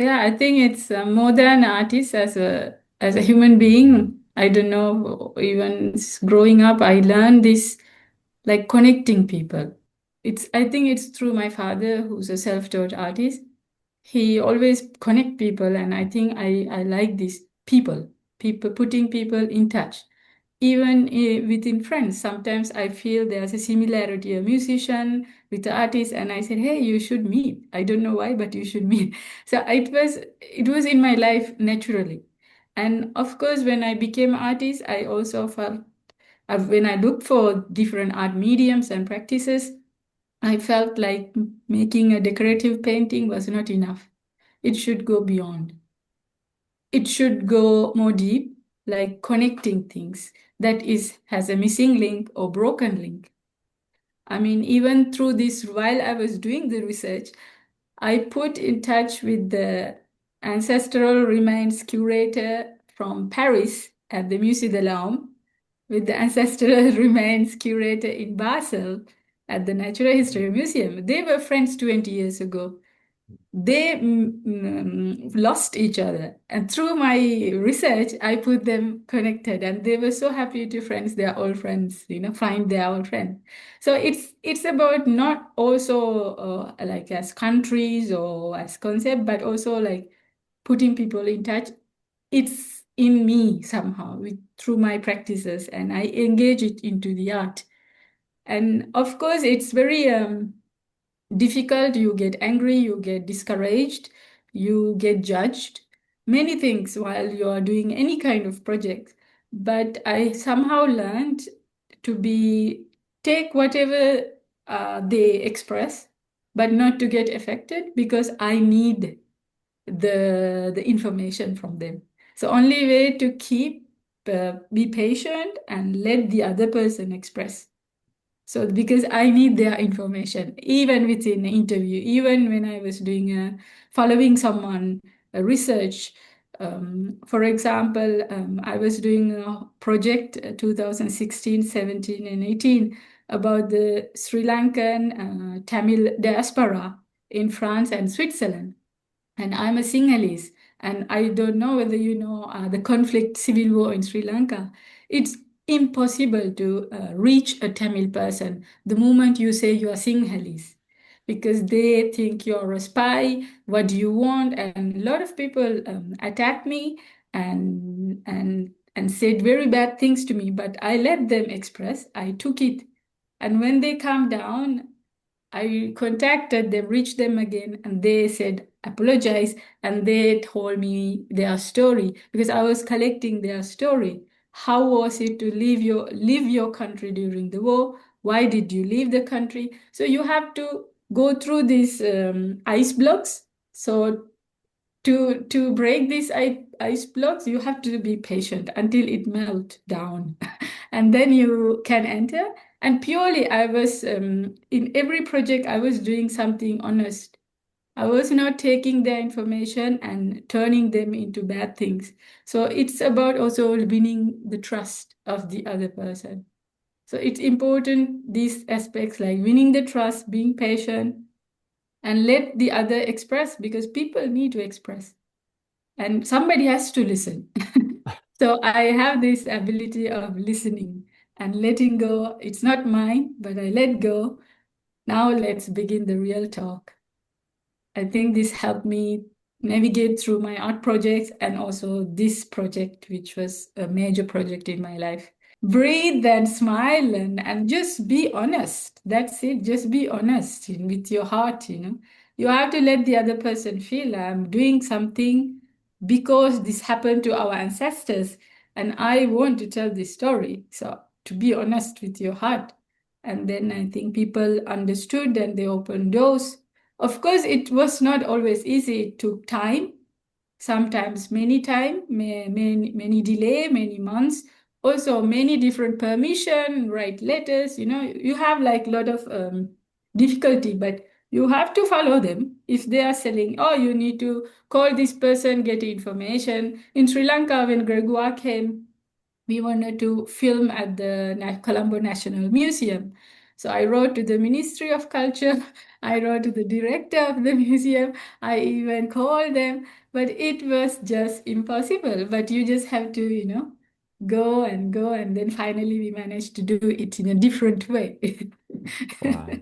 Yeah, I think it's more than artist as a human being. I don't know, even growing up, I learned this like connecting people. I think it's through my father, who's a self-taught artist. He always connect people, and I think I like this people putting people in touch. Even within friends, sometimes I feel there's a similarity, a musician with the artist, and I said, "Hey, you should meet." I don't know why, but you should meet. So it was in my life naturally, and of course, when I became artist, I also felt when I looked for different art mediums and practices, I felt like making a decorative painting was not enough. It should go beyond. It should go more deep, like connecting things that is has a missing link or broken link. I mean, even through this, while I was doing the research, I put in touch with the ancestral remains curator from Paris at the Musée de l'Homme, with the ancestral remains curator in Basel at the Natural History Museum. They were friends 20 years ago. They lost each other, and through my research I put them connected, and they were so happy to friends their old friends, find their old friend. So it's about not also like as countries or as concept, but also like putting people in touch. It's in me somehow through my practices, and I engage it into the art. And of course it's very difficult. You get angry, you get discouraged, you get judged, many things while you are doing any kind of project. But I somehow learned to be take whatever they express, but not to get affected, because I need the information from them. So only way to keep be patient and let the other person express. So because I need their information, even within an interview, even when I was doing following someone, a research. For example, I was doing a project 2016, 17, and 18 about the Sri Lankan Tamil diaspora in France and Switzerland. And I'm a Sinhalese. And I don't know whether you know the conflict, civil war in Sri Lanka. It's impossible to reach a Tamil person the moment you say you are Sinhalese, because they think you're a spy. What do you want? And a lot of people attacked me and said very bad things to me. But I let them express. I took it, and when they calmed down, I contacted them, reached them again, and they said, apologize. And they told me their story, because I was collecting their story. How was it to leave your country during the war? Why did you leave the country? So you have to go through these ice blocks. So to break these ice blocks, you have to be patient until it melts down, and then you can enter. And purely, I was in every project I was doing something honest. I was not taking their information and turning them into bad things. So it's about also winning the trust of the other person. So it's important, these aspects like winning the trust, being patient, and let the other express, because people need to express and somebody has to listen. So I have this ability of listening and letting go. It's not mine, but I let go. Now let's begin the real talk. I think this helped me navigate through my art projects and also this project, which was a major project in my life. Breathe and smile and just be honest. That's it. Just be honest with your heart. You have to let the other person feel I'm doing something because this happened to our ancestors and I want to tell this story. So to be honest with your heart. And then I think people understood and they opened doors. Of course, it was not always easy. It took time, sometimes many time, many delay, many months, also many different permission, write letters. You have like a lot of difficulty, but you have to follow them. If they are selling, oh, you need to call this person, get information. In Sri Lanka, when Gregoire came, we wanted to film at the Colombo National Museum. So I wrote to the Ministry of Culture, I wrote to the director of the museum, I even called them, but it was just impossible. But you just have to, go, and then finally we managed to do it in a different way. Wow.